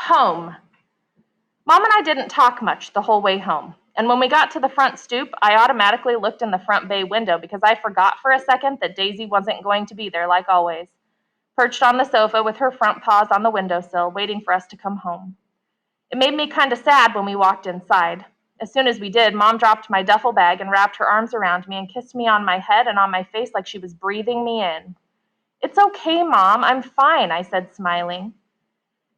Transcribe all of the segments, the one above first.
Home. Mom and I didn't talk much the whole way home, and when we got to the front stoop, I automatically looked in the front bay window because I forgot for a second that Daisy wasn't going to be there like always, perched on the sofa with her front paws on the windowsill, waiting for us to come home. It made me kind of sad when we walked inside. As soon as we did, Mom dropped my duffel bag and wrapped her arms around me and kissed me on my head and on my face like she was breathing me in. "It's okay, Mom, I'm fine," I said, smiling.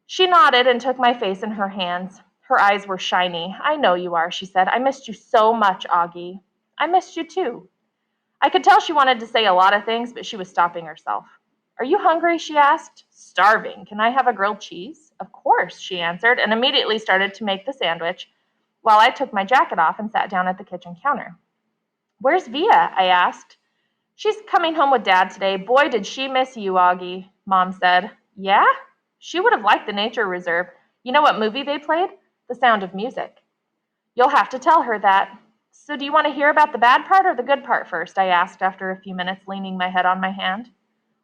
She nodded and took my face in her hands. Her eyes were shiny. "I know you are," she said. "I missed you so much, Auggie." "I missed you too." I could tell she wanted to say a lot of things, but she was stopping herself. "Are you hungry?" she asked. "Starving. Can I have a grilled cheese?" "Of course," she answered, and immediately started to make the sandwich, while I took my jacket off and sat down at the kitchen counter. "Where's Via?" I asked. "She's coming home with Dad today. Boy, did she miss you, Auggie," Mom said. "Yeah? She would have liked the nature reserve. You know what movie they played? The Sound of Music." "You'll have to tell her that." "So do you want to hear about the bad part or the good part first?" I asked after a few minutes, leaning my head on my hand.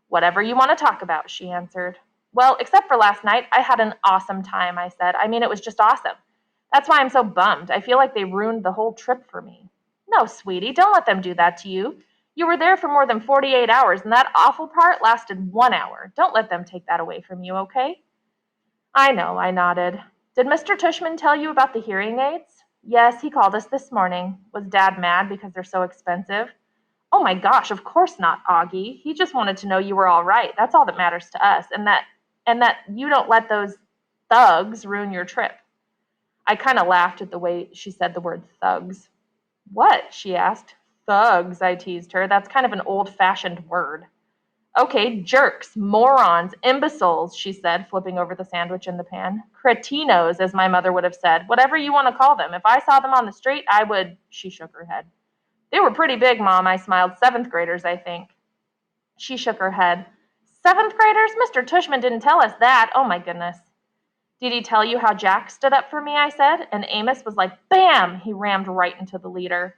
"Whatever you want to talk about," she answered. "Well, except for last night, I had an awesome time," I said. "I mean, it was just awesome. That's why I'm so bummed. I feel like they ruined the whole trip for me." "No, sweetie, don't let them do that to you. You were there for more than 48 hours, and that awful part lasted 1 hour. Don't let them take that away from you, okay?" "I know," I nodded. "Did Mr. Tushman tell you about the hearing aids?" "Yes, he called us this morning." "Was Dad mad because they're so expensive?" "Oh my gosh, of course not, Auggie. He just wanted to know you were all right. That's all that matters to us, and that you don't let those thugs ruin your trip." I kind of laughed at the way she said the word thugs. "What?" she asked. "Thugs," I teased her. "That's kind of an old-fashioned word." "Okay, jerks, morons, imbeciles," she said, flipping over the sandwich in the pan. "Cretinos, as my mother would have said. Whatever you want to call them. If I saw them on the street, I would—" She shook her head. "They were pretty big, Mom," I smiled. "Seventh graders, I think." She shook her head. "Seventh graders? Mr. Tushman didn't tell us that. Oh, my goodness." "Did he tell you how Jack stood up for me?" I said, and Amos was like, bam! He rammed right into the leader.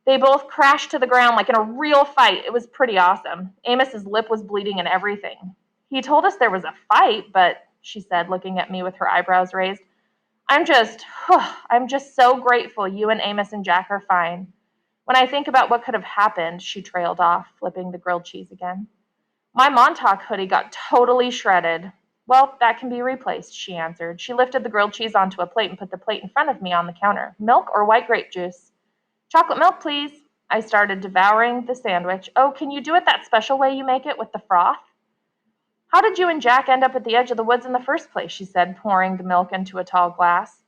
They both crashed to the ground like in a real fight. It was pretty awesome. Amos's lip was bleeding and everything. "He told us there was a fight, but," she said, looking at me with her eyebrows raised, I'm just so grateful you and Amos and Jack are fine. When I think about what could have happened," she trailed off, flipping the grilled cheese again. "My Montauk hoodie got totally shredded." "Well, that can be replaced," she answered. She lifted the grilled cheese onto a plate and put the plate in front of me on the counter. "Milk or white grape juice?" "Chocolate milk, please." I started devouring the sandwich. "Oh, can you do it that special way you make it with the froth?" "How did you and Jack end up at the edge of the woods in the first place?" she said, pouring the milk into a tall glass.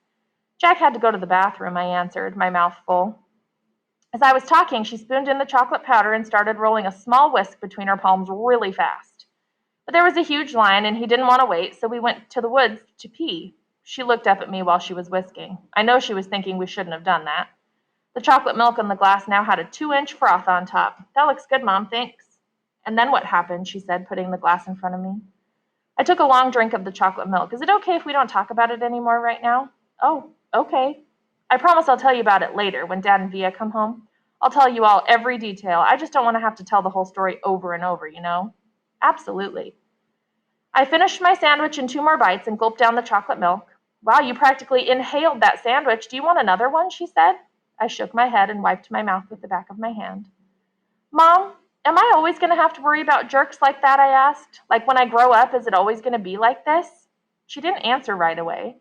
"Jack had to go to the bathroom," I answered, my mouth full. As I was talking, she spooned in the chocolate powder and started rolling a small whisk between her palms really fast. "But there was a huge lion, and he didn't want to wait, so we went to the woods to pee." She looked up at me while she was whisking. I know she was thinking we shouldn't have done that. The chocolate milk in the glass now had a 2-inch froth on top. "That looks good, Mom, thanks." "And then what happened?" she said, putting the glass in front of me. I took a long drink of the chocolate milk. "Is it okay if we don't talk about it anymore right now?" "Oh, okay. I promise I'll tell you about it later, when Dad and Via come home. I'll tell you all every detail. I just don't want to have to tell the whole story over and over, you know?" "Absolutely." I finished my sandwich in 2 more bites and gulped down the chocolate milk. "Wow, you practically inhaled that sandwich. Do you want another one?" she said. I shook my head and wiped my mouth with the back of my hand. "Mom, am I always going to have to worry about jerks like that?" I asked. "Like when I grow up, is it always going to be like this?" She didn't answer right away,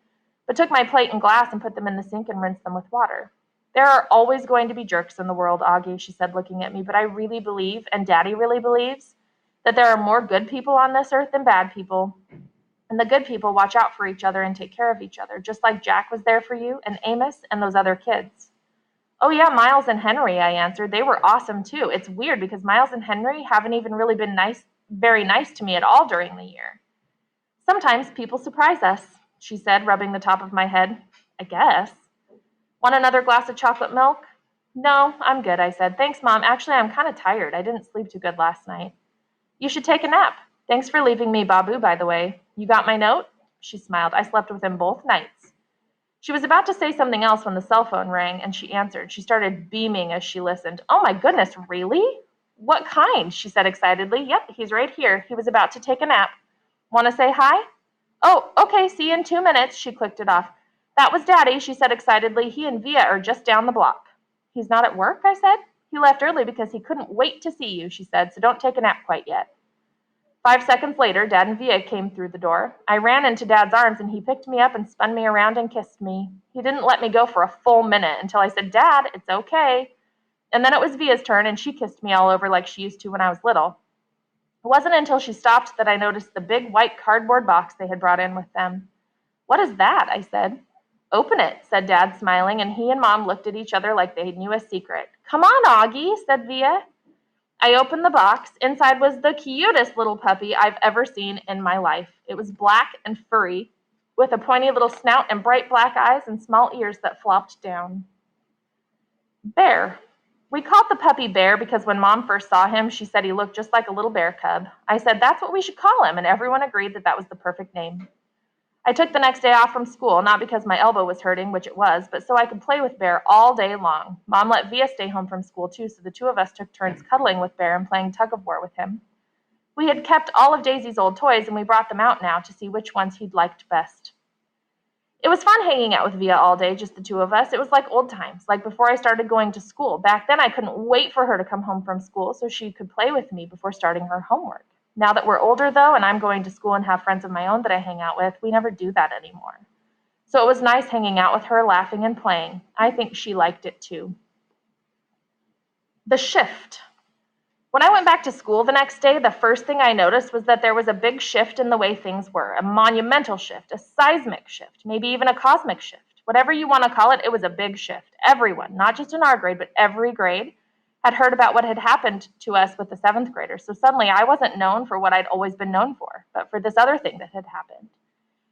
but took my plate and glass and put them in the sink and rinsed them with water. "There are always going to be jerks in the world, Auggie," she said, looking at me, "but I really believe, and Daddy really believes, that there are more good people on this earth than bad people. And the good people watch out for each other and take care of each other, just like Jack was there for you, and Amos, and those other kids." "Oh yeah, Miles and Henry," I answered. "They were awesome too. It's weird because Miles and Henry haven't even really been very nice to me at all during the year." "Sometimes people surprise us," she said, rubbing the top of my head. "I guess." "Want another glass of chocolate milk?" "No, I'm good," I said. "Thanks, Mom. Actually, I'm kind of tired. I didn't sleep too good last night." "You should take a nap. Thanks for leaving me Babu, by the way. You got my note?" She smiled. "I slept with him both nights." She was about to say something else when the cell phone rang, and she answered. She started beaming as she listened. "Oh my goodness, really? What kind?" she said excitedly. "Yep, he's right here. He was about to take a nap. Want to say hi?" Oh, okay, see you in 2 minutes. She clicked it off. That was Daddy, she said excitedly. He and Via are just down the block. He's not at work, I said. He left early because he couldn't wait to see you, she said, so don't take a nap quite yet. 5 seconds later, Dad and Via came through the door. I ran into Dad's arms and he picked me up and spun me around and kissed me. He didn't let me go for a full minute until I said, Dad, it's okay. And then it was Via's turn and she kissed me all over like she used to when I was little. It wasn't until she stopped that I noticed the big white cardboard box they had brought in with them. What is that? I said. Open it, said Dad, smiling, and he and Mom looked at each other like they knew a secret. Come on, Auggie, said Via. I opened the box. Inside was the cutest little puppy I've ever seen in my life. It was black and furry, with a pointy little snout and bright black eyes and small ears that flopped down. Bear. We called the puppy Bear because when Mom first saw him, she said he looked just like a little bear cub. I said that's what we should call him, and everyone agreed that that was the perfect name. I took the next day off from school, not because my elbow was hurting, which it was, but so I could play with Bear all day long. Mom let Via stay home from school too, so the two of us took turns cuddling with Bear and playing tug of war with him. We had kept all of Daisy's old toys, and we brought them out now to see which ones he'd liked best. It was fun hanging out with Via all day, just the two of us. It was like old times, like before I started going to school. Back then, I couldn't wait for her to come home from school so she could play with me before starting her homework. Now that we're older, though, and I'm going to school and have friends of my own that I hang out with, we never do that anymore. So it was nice hanging out with her, laughing and playing. I think she liked it too. The shift. When I went back to school the next day, the first thing I noticed was that there was a big shift in the way things were, a monumental shift, a seismic shift, maybe even a cosmic shift. Whatever you want to call it, it was a big shift. Everyone, not just in our grade, but every grade, had heard about what had happened to us with the 7th graders. So suddenly I wasn't known for what I'd always been known for, but for this other thing that had happened.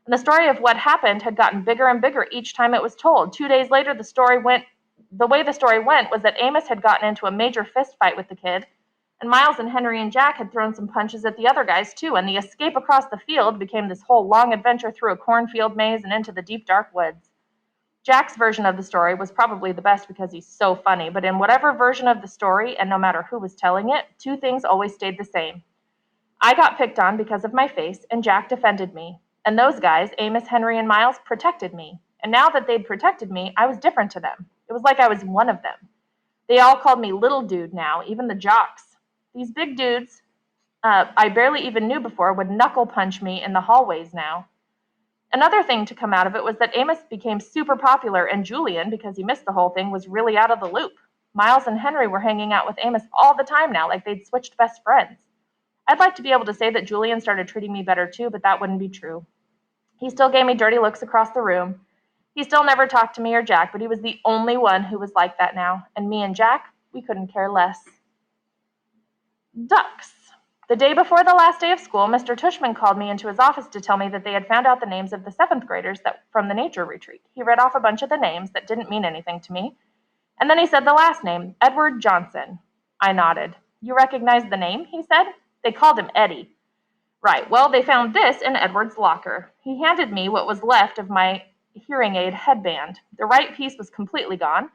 And the story of what happened had gotten bigger and bigger each time it was told. 2 days later, the way the story went was that Amos had gotten into a major fist fight with the kid, and Miles and Henry and Jack had thrown some punches at the other guys too, and the escape across the field became this whole long adventure through a cornfield maze and into the deep dark woods. Jack's version of the story was probably the best because he's so funny, but in whatever version of the story, and no matter who was telling it, two things always stayed the same. I got picked on because of my face, and Jack defended me. And those guys, Amos, Henry, and Miles, protected me. And now that they'd protected me, I was different to them. It was like I was one of them. They all called me little dude now, even the jocks. These big dudes I barely even knew before would knuckle punch me in the hallways now. Another thing to come out of it was that Amos became super popular, and Julian, because he missed the whole thing, was really out of the loop. Miles and Henry were hanging out with Amos all the time now, like they'd switched best friends. I'd like to be able to say that Julian started treating me better too, but that wouldn't be true. He still gave me dirty looks across the room. He still never talked to me or Jack, but he was the only one who was like that now, and me and Jack, we couldn't care less. Ducks. The day before the last day of school, Mr. Tushman called me into his office to tell me that they had found out the names of the 7th graders from the nature retreat. He read off a bunch of the names that didn't mean anything to me, and then he said the last name, Edward Johnson. I nodded. You recognize the name? He said. They called him Eddie. Right, well, they found this in Edward's locker. He handed me what was left of my hearing aid headband. The right piece was completely gone,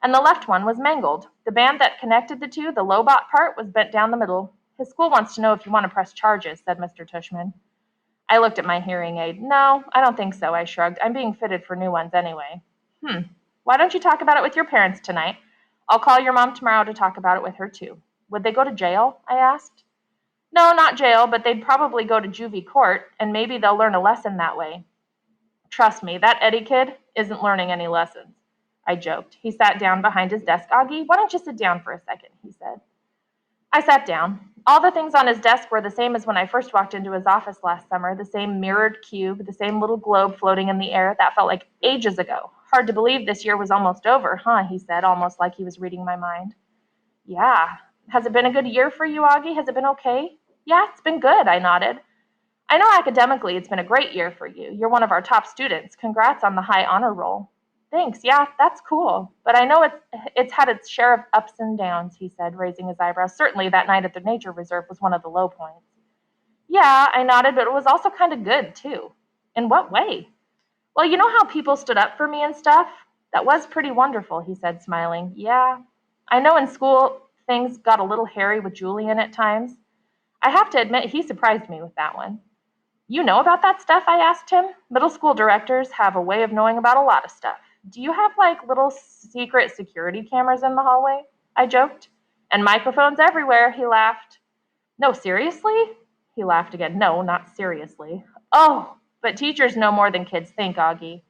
and the left one was mangled. The band that connected the two, the Lobot part, was bent down the middle. His school wants to know if you want to press charges, said Mr. Tushman. I looked at my hearing aid. No, I don't think so, I shrugged. I'm being fitted for new ones anyway. Why don't you talk about it with your parents tonight? I'll call your mom tomorrow to talk about it with her too. Would they go to jail? I asked. No, not jail, but they'd probably go to juvie court, and maybe they'll learn a lesson that way. Trust me, that Eddie kid isn't learning any lessons. I joked. He sat down behind his desk. Auggie, why don't you sit down for a second, he said. I sat down. All the things on his desk were the same as when I first walked into his office last summer, the same mirrored cube, the same little globe floating in the air. That felt like ages ago. Hard to believe this year was almost over, huh, he said, almost like he was reading my mind. Yeah. Has it been a good year for you, Auggie? Has it been okay? Yeah, it's been good, I nodded. I know academically it's been a great year for you. You're one of our top students. Congrats on the high honor roll. Thanks, yeah, that's cool. But I know it's had its share of ups and downs, he said, raising his eyebrows. Certainly that night at the nature reserve was one of the low points. Yeah, I nodded, but it was also kind of good, too. In what way? Well, you know how people stood up for me and stuff? That was pretty wonderful, he said, smiling. Yeah, I know in school things got a little hairy with Julian at times. I have to admit he surprised me with that one. You know about that stuff? I asked him. Middle school directors have a way of knowing about a lot of stuff. Do you have like little secret security cameras in the hallway? I joked. And microphones everywhere, he laughed. No, seriously? He laughed again. No, not seriously. Oh, but teachers know more than kids think, Auggie.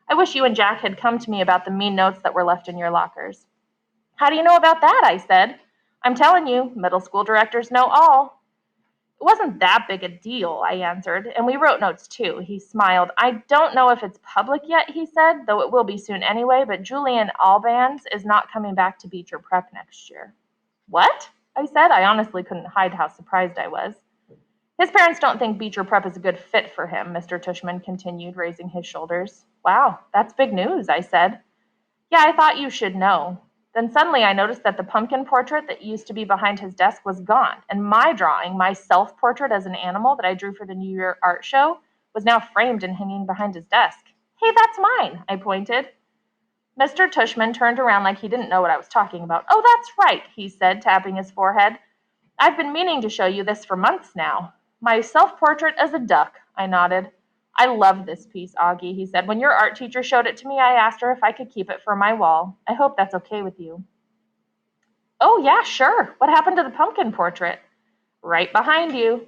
I wish you and Jack had come to me about the mean notes that were left in your lockers. How do you know about that? I said. I'm telling you, middle school directors know all. It wasn't that big a deal, I answered, and we wrote notes too. He smiled. I don't know if it's public yet, he said, though it will be soon anyway, but Julian Albans is not coming back to Beecher Prep next year. What? I said. I honestly couldn't hide how surprised I was. His parents don't think Beecher Prep is a good fit for him, Mr. Tushman continued, raising his shoulders. Wow, that's big news, I said. Yeah, I thought you should know. Then suddenly I noticed that the pumpkin portrait that used to be behind his desk was gone, and my drawing, my self-portrait as an animal that I drew for the New Year art show, was now framed and hanging behind his desk. Hey, that's mine, I pointed. Mr. Tushman turned around like he didn't know what I was talking about. Oh, that's right, he said, tapping his forehead. I've been meaning to show you this for months now. My self-portrait as a duck, I nodded. I love this piece, Auggie, he said. When your art teacher showed it to me, I asked her if I could keep it for my wall. I hope that's okay with you. Oh, yeah, sure. What happened to the pumpkin portrait? Right behind you.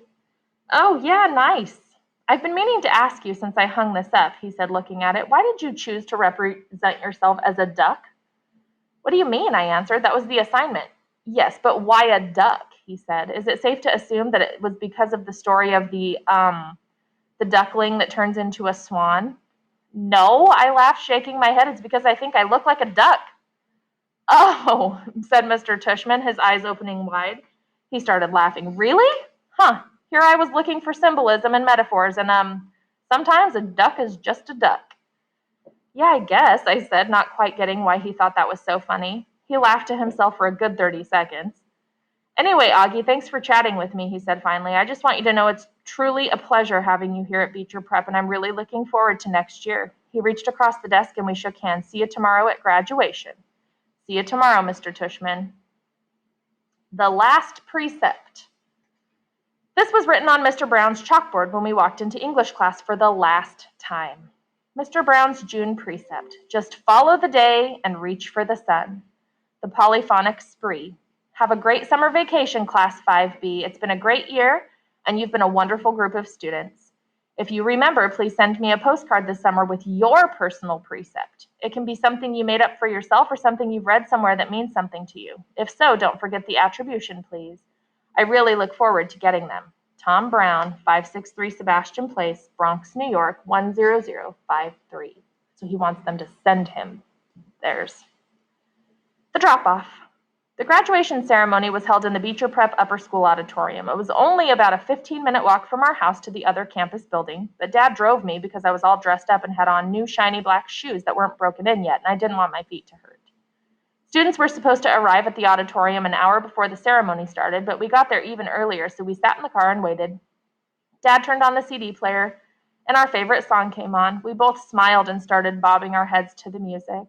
Oh, yeah, nice. I've been meaning to ask you since I hung this up, he said, looking at it. Why did you choose to represent yourself as a duck? What do you mean? I answered. That was the assignment. Yes, but why a duck? He said. Is it safe to assume that it was because of the story of the duckling that turns into a swan? No, I laughed, shaking my head. It's because I think I look like a duck. Oh, said Mr. Tushman, his eyes opening wide. He started laughing. Really? Huh. Here I was looking for symbolism and metaphors, and sometimes a duck is just a duck. Yeah, I guess, I said, not quite getting why he thought that was so funny. He laughed to himself for a good 30 seconds. Anyway, Auggie, thanks for chatting with me, he said finally. I just want you to know it's truly a pleasure having you here at Beecher Prep, and I'm really looking forward to next year. He reached across the desk and we shook hands. See you tomorrow at graduation. See you tomorrow, Mr. Tushman. The last precept. This was written on Mr. Brown's chalkboard when we walked into English class for the last time. Mr. Brown's June precept. Just follow the day and reach for the sun. The polyphonic spree. Have a great summer vacation, Class 5B. It's been a great year, and you've been a wonderful group of students. If you remember, please send me a postcard this summer with your personal precept. It can be something you made up for yourself or something you've read somewhere that means something to you. If so, don't forget the attribution, please. I really look forward to getting them. Tom Brown, 563 Sebastian Place, Bronx, New York, 10053. So he wants them to send him theirs. The drop-off. The graduation ceremony was held in the Beecher Prep Upper School Auditorium. It was only about a 15-minute walk from our house to the other campus building, but Dad drove me because I was all dressed up and had on new shiny black shoes that weren't broken in yet, and I didn't want my feet to hurt. Students were supposed to arrive at the auditorium an hour before the ceremony started, but we got there even earlier, so we sat in the car and waited. Dad turned on the CD player, and our favorite song came on. We both smiled and started bobbing our heads to the music.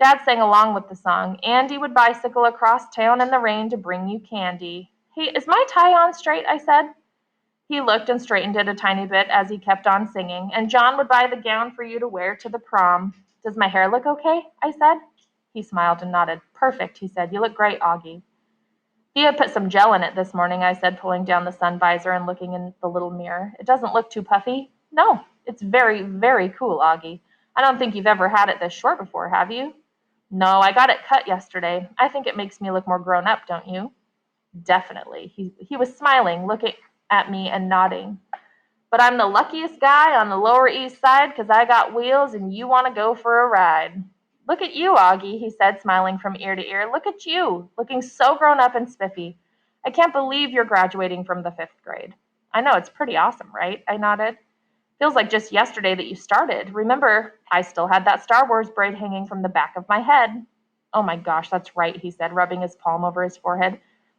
Dad sang along with the song. Andy would bicycle across town in the rain to bring you candy. Hey, is my tie on straight? I said. He looked and straightened it a tiny bit as he kept on singing. And John would buy the gown for you to wear to the prom. Does my hair look okay? I said. He smiled and nodded. Perfect, he said. You look great, Auggie. He had put some gel in it this morning, I said, pulling down the sun visor and looking in the little mirror. It doesn't look too puffy. No, it's very, very cool, Auggie. I don't think you've ever had it this short before, have you? No, I got it cut yesterday. I think it makes me look more grown up, don't you? Definitely. He was smiling, looking at me and nodding. But I'm the luckiest guy on the Lower East Side because I got wheels and you want to go for a ride. Look at you, Auggie, he said, smiling from ear to ear. Look at you, looking so grown up and spiffy. I can't believe you're graduating from the 5th grade. I know, it's pretty awesome, right? I nodded. Feels like just yesterday that you started. Remember, I still had that Star Wars braid hanging from the back of my head. Oh my gosh, that's right, he said, rubbing his palm over his forehead.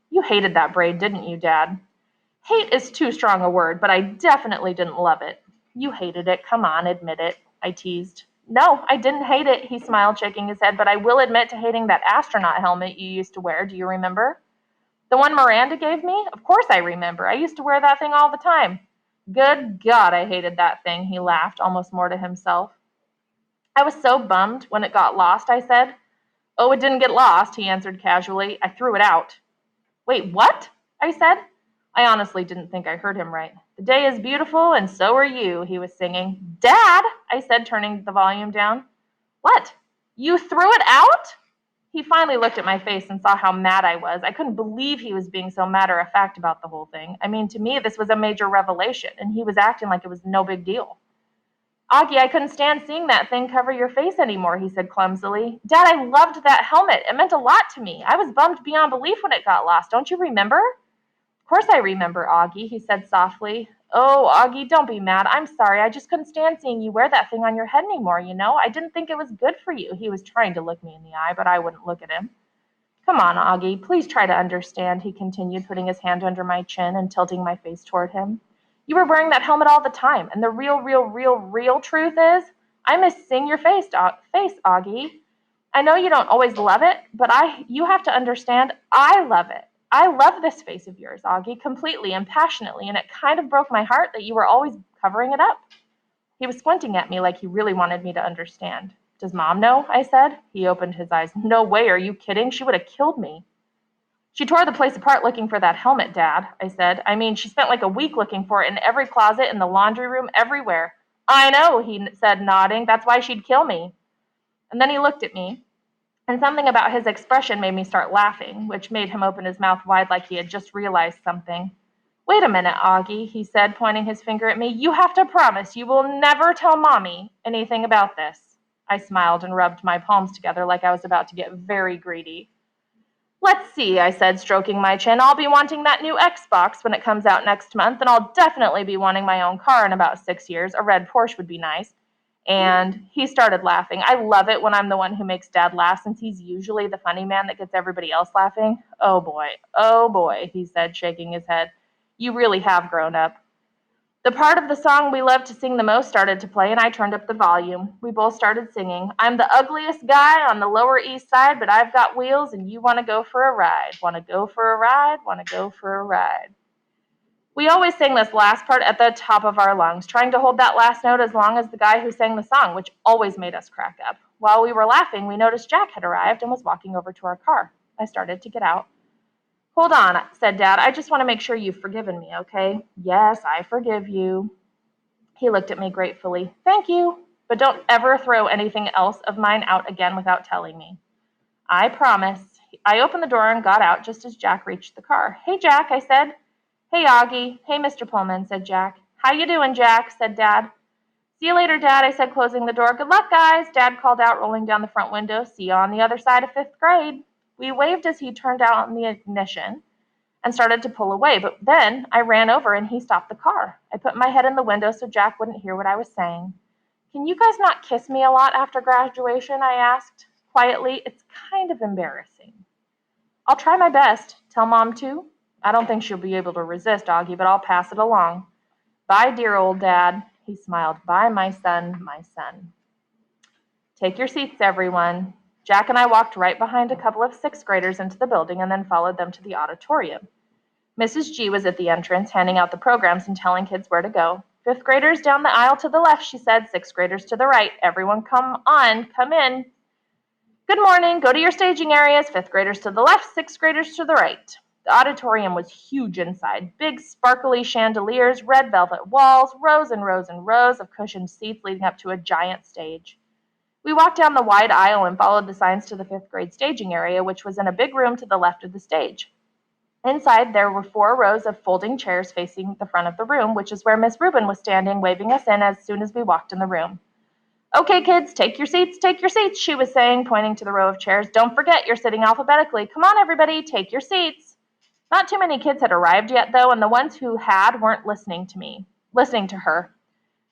You hated that braid, didn't you, Dad? Hate is too strong a word, but I definitely didn't love it. You hated it. Come on, admit it, I teased. No, I didn't hate it, he smiled, shaking his head, but I will admit to hating that astronaut helmet you used to wear. Do you remember? The one Miranda gave me? Of course I remember. I used to wear that thing all the time. Good God, I hated that thing, he laughed, almost more to himself. I was so bummed when it got lost, I said. Oh, it didn't get lost, he answered casually. I threw it out. Wait, what? I said. I honestly didn't think I heard him right. The day is beautiful, and so are you, he was singing. Dad, I said, turning the volume down. What? You threw it out? He finally looked at my face and saw how mad I was. I couldn't believe he was being so matter-of-fact about the whole thing. I mean, to me, this was a major revelation, and he was acting like it was no big deal. Auggie, I couldn't stand seeing that thing cover your face anymore, he said clumsily. Dad, I loved that helmet. It meant a lot to me. I was bummed beyond belief when it got lost. Don't you remember? Of course I remember, Auggie, he said softly. Oh, Auggie, don't be mad. I'm sorry. I just couldn't stand seeing you wear that thing on your head anymore, you know? I didn't think it was good for you. He was trying to look me in the eye, but I wouldn't look at him. Come on, Auggie, please try to understand, he continued, putting his hand under my chin and tilting my face toward him. You were wearing that helmet all the time, and the real truth is, I miss seeing your face, Auggie. I know you don't always love it, but you have to understand, I love it. I love this face of yours, Auggie, completely and passionately, and it kind of broke my heart that you were always covering it up. He was squinting at me like he really wanted me to understand. Does Mom know? I said. He opened his eyes. No way, are you kidding? She would have killed me. She tore the place apart looking for that helmet, Dad, I said. I mean, she spent like a week looking for it in every closet, in the laundry room, everywhere. I know, he said, nodding. That's why she'd kill me. And then he looked at me, and something about his expression made me start laughing, which made him open his mouth wide like he had just realized something. Wait a minute, Auggie, he said, pointing his finger at me. You have to promise you will never tell Mommy anything about this. I smiled and rubbed my palms together like I was about to get very greedy. Let's see, I said, stroking my chin. I'll be wanting that new Xbox when it comes out next month, and I'll definitely be wanting my own car in about 6 years. A red Porsche would be nice. And he started laughing. I love it when I'm the one who makes Dad laugh, since he's usually the funny man that gets everybody else laughing. Oh boy, he said, shaking his head. You really have grown up. The part of the song we loved to sing the most started to play, and I turned up the volume. We both started singing. I'm the ugliest guy on the Lower East Side, but I've got wheels, and you want to go for a ride. Want to go for a ride? Want to go for a ride? We always sang this last part at the top of our lungs, trying to hold that last note as long as the guy who sang the song, which always made us crack up. While we were laughing, we noticed Jack had arrived and was walking over to our car. I started to get out. Hold on, said Dad. I just want to make sure you've forgiven me, okay? Yes, I forgive you. He looked at me gratefully. Thank you, but don't ever throw anything else of mine out again without telling me. I promise. I opened the door and got out just as Jack reached the car. Hey, Jack, I said. Hey, Auggie. Hey, Mr. Pullman, said Jack. How you doing, Jack, said Dad. See you later, Dad, I said, closing the door. Good luck, guys, Dad called out, rolling down the front window. See you on the other side of 5th grade. We waved as he turned out on the ignition and started to pull away, but then I ran over and he stopped the car. I put my head in the window so Jack wouldn't hear what I was saying. Can you guys not kiss me a lot after graduation? I asked quietly. It's kind of embarrassing. I'll try my best. Tell Mom too. I don't think she'll be able to resist, Auggie, but I'll pass it along. Bye, dear old Dad. He smiled. Bye, my son, my son. Take your seats, everyone. Jack and I walked right behind a couple of 6th graders into the building and then followed them to the auditorium. Mrs. G was at the entrance, handing out the programs and telling kids where to go. 5th graders down the aisle to the left, she said. 6th graders to the right. Everyone come on, come in. Good morning. Go to your staging areas. 5th graders to the left, 6th graders to the right. The auditorium was huge inside. Big, sparkly chandeliers, red velvet walls, rows and rows and rows of cushioned seats leading up to a giant stage. We walked down the wide aisle and followed the signs to the 5th grade staging area, which was in a big room to the left of the stage. Inside, there were 4 rows of folding chairs facing the front of the room, which is where Miss Rubin was standing, waving us in as soon as we walked in the room. Okay, kids, take your seats, she was saying, pointing to the row of chairs. Don't forget, you're sitting alphabetically. Come on, everybody, take your seats. Not too many kids had arrived yet, though, and the ones who had weren't listening to her.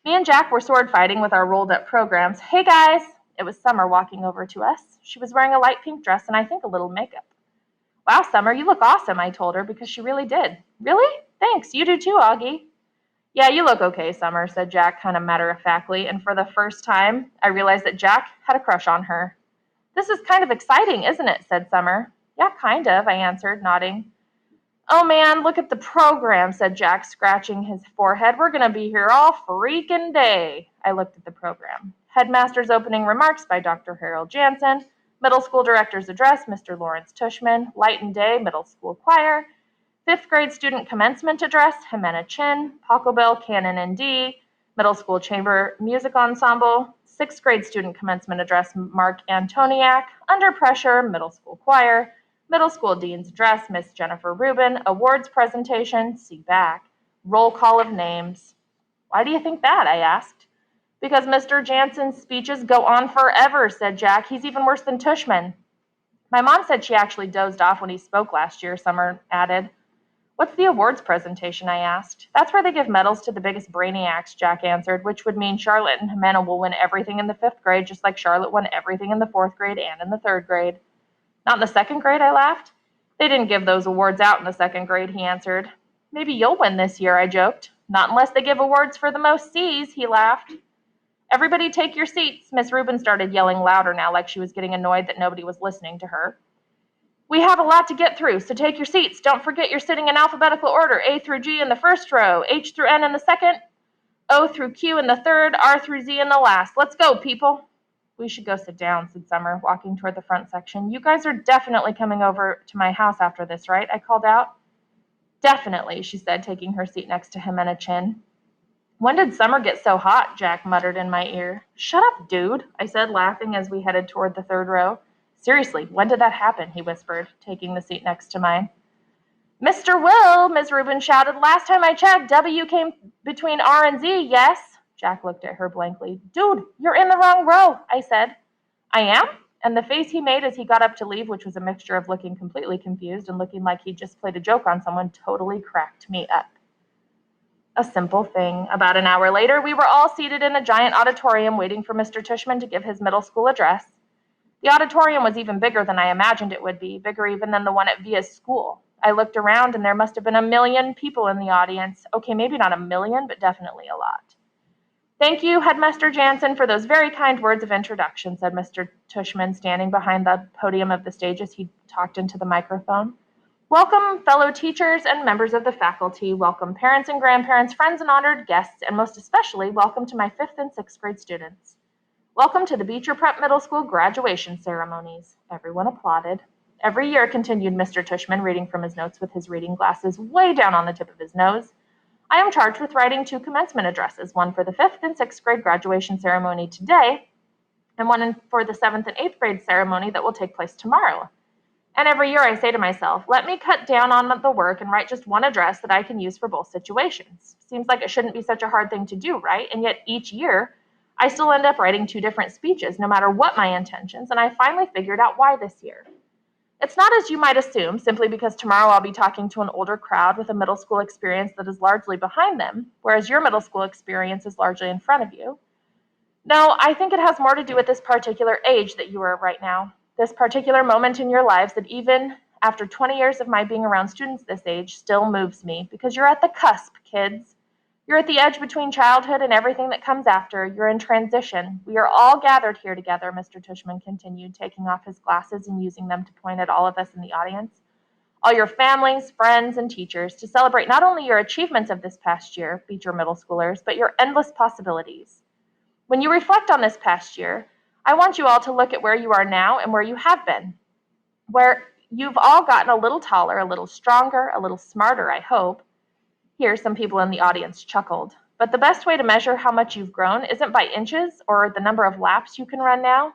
Me and Jack were sword fighting with our rolled-up programs. Hey, guys! It was Summer walking over to us. She was wearing a light pink dress and I think a little makeup. Wow, Summer, you look awesome, I told her, because she really did. Really? Thanks, you do too, Auggie. Yeah, you look okay, Summer, said Jack kind of matter-of-factly, and for the first time, I realized that Jack had a crush on her. This is kind of exciting, isn't it, said Summer. Yeah, kind of, I answered, nodding. Oh man, look at the program, said Jack, scratching his forehead. We're going to be here all freaking day. I looked at the program. Headmaster's opening remarks by Dr. Harold Jansen. Middle school director's address, Mr. Lawrence Tushman. Light and Day Middle School Choir. Fifth grade student commencement address, Jimena Chin. Pachelbel Canon in D. Middle school chamber music ensemble. Sixth grade student commencement address, Mark Antoniak. Under pressure, middle school choir. Middle school dean's address, Miss Jennifer Rubin. Awards presentation, see back. Roll call of names. Why do you think that? I asked. Because Mr. Jansen's speeches go on forever, said Jack. He's even worse than Tushman. My mom said she actually dozed off when he spoke last year, Summer added. What's the awards presentation? I asked. That's where they give medals to the biggest brainiacs, Jack answered, which would mean Charlotte and Jimena will win everything in the fifth grade, just like Charlotte won everything in the fourth grade and in the third grade. Not in the second grade, I laughed. They didn't give those awards out in the second grade, he answered. Maybe you'll win this year, I joked. Not unless they give awards for the most C's, he laughed. Everybody take your seats. Miss Rubin started yelling louder now, like she was getting annoyed that nobody was listening to her. We have a lot to get through, so take your seats. Don't forget you're sitting in alphabetical order, A through G in the first row, H through N in the second, O through Q in the third, R through Z in the last. Let's go, people. We should go sit down, said Summer, walking toward the front section. You guys are definitely coming over to my house after this, right? I called out. Definitely, she said, taking her seat next to Jimena Chin. When did summer get so hot? Jack muttered in my ear. Shut up, dude, I said, laughing as we headed toward the third row. Seriously, when did that happen? He whispered, taking the seat next to mine. Mr. Will, Ms. Rubin shouted. Last time I checked, W came between R and Z, yes? Jack looked at her blankly. Dude, you're in the wrong row, I said. I am? And the face he made as he got up to leave, which was a mixture of looking completely confused and looking like he'd just played a joke on someone, totally cracked me up. A simple thing. About an hour later, we were all seated in a giant auditorium waiting for Mr. Tushman to give his middle school address. The auditorium was even bigger than I imagined it would be, bigger even than the one at Via's school. I looked around and there must have been 1 million people in the audience. Okay, maybe not 1 million, but definitely a lot. Thank you, Headmaster Jansen, for those very kind words of introduction, said Mr. Tushman, standing behind the podium of the stage as he talked into the microphone. Welcome, fellow teachers and members of the faculty. Welcome, parents and grandparents, friends and honored guests, and most especially, welcome to my 5th and 6th grade students. Welcome to the Beecher Prep Middle School graduation ceremonies. Everyone applauded. Every year, continued Mr. Tushman, reading from his notes with his reading glasses way down on the tip of his nose, I am charged with writing 2 commencement addresses, one for the 5th and 6th grade graduation ceremony today, and one for the 7th and 8th grade ceremony that will take place tomorrow. And every year I say to myself, let me cut down on the work and write just one address that I can use for both situations. Seems like it shouldn't be such a hard thing to do, right? And yet each year, I still end up writing 2 different speeches, no matter what my intentions, and I finally figured out why this year. It's not as you might assume, simply because tomorrow I'll be talking to an older crowd with a middle school experience that is largely behind them, whereas your middle school experience is largely in front of you. No, I think it has more to do with this particular age that you are right now, this particular moment in your lives that even after 20 years of my being around students this age still moves me, because you're at the cusp, kids. You're at the edge between childhood and everything that comes after. You're in transition. We are all gathered here together, Mr. Tushman continued, taking off his glasses and using them to point at all of us in the audience. All your families, friends, and teachers to celebrate not only your achievements of this past year, Beecher middle schoolers, but your endless possibilities. When you reflect on this past year, I want you all to look at where you are now and where you have been, where you've all gotten a little taller, a little stronger, a little smarter, I hope. Here, some people in the audience chuckled. But the best way to measure how much you've grown isn't by inches or the number of laps you can run now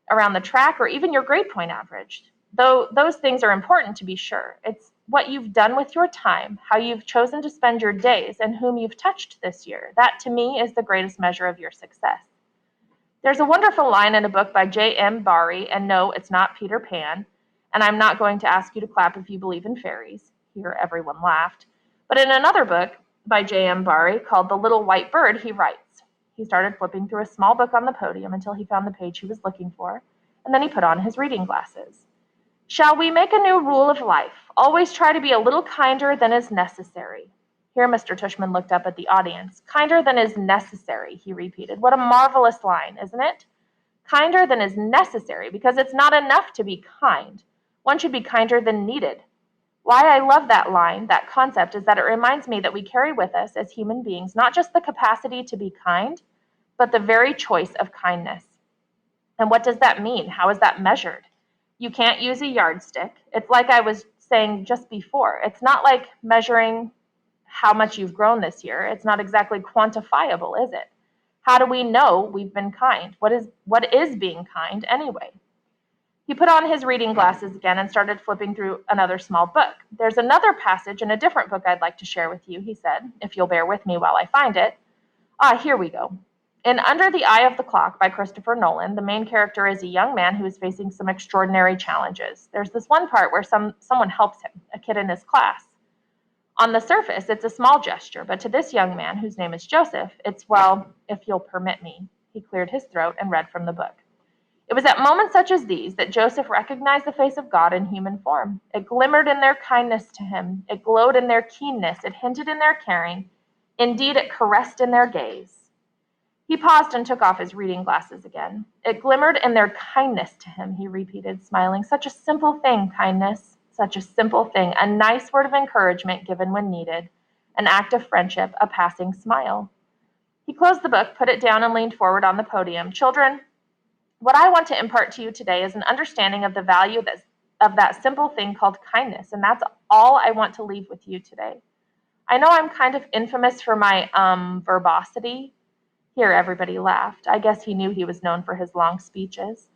around the track or even your grade point average. Though those things are important to be sure. It's what you've done with your time, how you've chosen to spend your days, and whom you've touched this year. That, to me, is the greatest measure of your success. There's a wonderful line in a book by J.M. Barrie, and no, it's not Peter Pan, and I'm not going to ask you to clap if you believe in fairies. Here, everyone laughed. But in another book by J.M. Barrie called The Little White Bird, he writes, he started flipping through a small book on the podium until he found the page he was looking for, and then he put on his reading glasses. Shall we make a new rule of life? Always try to be a little kinder than is necessary. Here Mr. Tushman looked up at the audience. Kinder than is necessary, he repeated. What a marvelous line, isn't it? Kinder than is necessary, because it's not enough to be kind. One should be kinder than needed. Why I love that line, that concept, is that it reminds me that we carry with us as human beings not just the capacity to be kind, but the very choice of kindness. And what does that mean? How is that measured? You can't use a yardstick. It's like I was saying just before. It's not like measuring how much you've grown this year. It's not exactly quantifiable, is it? How do we know we've been kind? What is being kind anyway? He put on his reading glasses again and started flipping through another small book. There's another passage in a different book I'd like to share with you, he said, if you'll bear with me while I find it. Here we go. In Under the Eye of the Clock by Christopher Nolan, the main character is a young man who is facing some extraordinary challenges. There's this one part where someone helps him, a kid in his class. On the surface, it's a small gesture, but to this young man, whose name is Joseph, it's, well, if you'll permit me. He cleared his throat and read from the book. It was at moments such as these that Joseph recognized the face of God in human form. It glimmered in their kindness to him. It glowed in their keenness. It hinted in their caring. Indeed, it caressed in their gaze. He paused and took off his reading glasses again. It glimmered in their kindness to him, he repeated, smiling. Such a simple thing, kindness. Such a simple thing. A nice word of encouragement given when needed. An act of friendship, a passing smile. He closed the book, put it down, and leaned forward on the podium. Children, what I want to impart to you today is an understanding of the value of that simple thing called kindness, and that's all I want to leave with you today. I know I'm kind of infamous for my verbosity. Here, everybody laughed. I guess he knew he was known for his long speeches.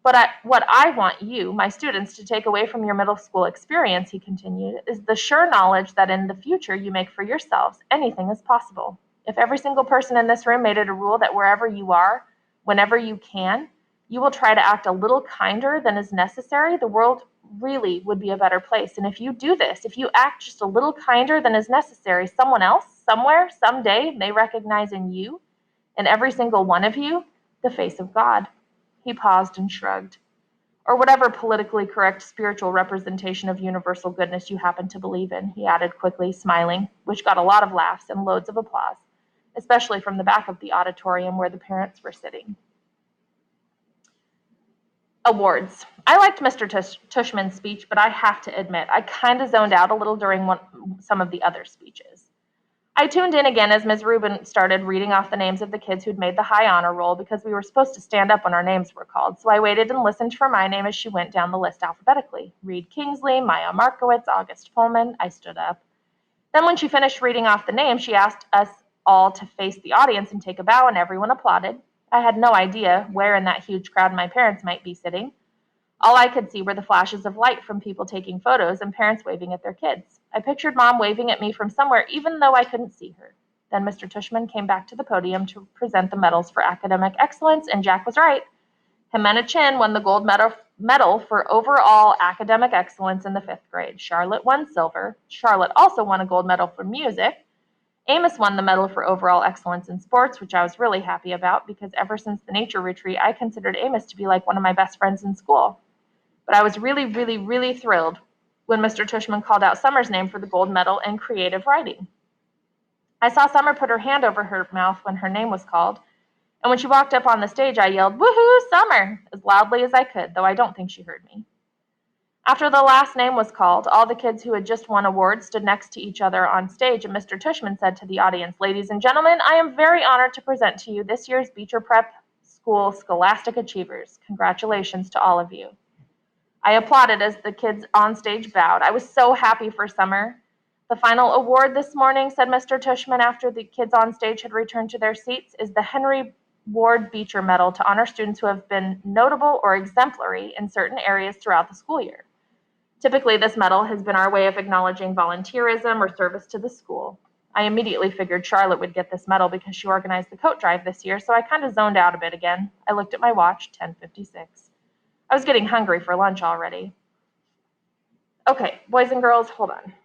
But what I want you, my students, to take away from your middle school experience, he continued, is the sure knowledge that in the future you make for yourselves, anything is possible. If every single person in this room made it a rule that wherever you are, whenever you can, you will try to act a little kinder than is necessary, the world really would be a better place. And if you do this, if you act just a little kinder than is necessary, someone else, somewhere, someday, may recognize in you, in every single one of you, the face of God. He paused and shrugged. Or whatever politically correct spiritual representation of universal goodness you happen to believe in, he added quickly, smiling, which got a lot of laughs and loads of applause, especially from the back of the auditorium where the parents were sitting. Awards. I liked Mr. Tushman's speech, but I have to admit, I kind of zoned out a little during some of the other speeches. I tuned in again as Ms. Rubin started reading off the names of the kids who'd made the high honor roll because we were supposed to stand up when our names were called, so I waited and listened for my name as she went down the list alphabetically. Reed Kingsley, Maya Markowitz, August Pullman. I stood up. Then when she finished reading off the names, she asked us all to face the audience and take a bow, and everyone applauded. I had no idea where in that huge crowd my parents might be sitting. All I could see were the flashes of light from people taking photos and parents waving at their kids. I pictured Mom waving at me from somewhere, even though I couldn't see her. Then Mr. Tushman came back to the podium to present the medals for academic excellence, and Jack was right. Jimena Chin won the gold medal for overall academic excellence in the 5th grade. Charlotte won silver. Charlotte also won a gold medal for music. Amos won the medal for overall excellence in sports, which I was really happy about because ever since the nature retreat, I considered Amos to be like one of my best friends in school. But I was really, really, really thrilled when Mr. Tushman called out Summer's name for the gold medal in creative writing. I saw Summer put her hand over her mouth when her name was called, and when she walked up on the stage, I yelled, "Woohoo, Summer!" as loudly as I could, though I don't think she heard me. After the last name was called, all the kids who had just won awards stood next to each other on stage, and Mr. Tushman said to the audience, "Ladies and gentlemen, I am very honored to present to you this year's Beecher Prep School Scholastic Achievers. Congratulations to all of you." I applauded as the kids on stage bowed. I was so happy for Summer. "The final award this morning," said Mr. Tushman after the kids on stage had returned to their seats, "is the Henry Ward Beecher Medal to honor students who have been notable or exemplary in certain areas throughout the school year. Typically, this medal has been our way of acknowledging volunteerism or service to the school." I immediately figured Charlotte would get this medal because she organized the coat drive this year, so I kind of zoned out a bit again. I looked at my watch, 10:56. I was getting hungry for lunch already. Okay, boys and girls, hold on.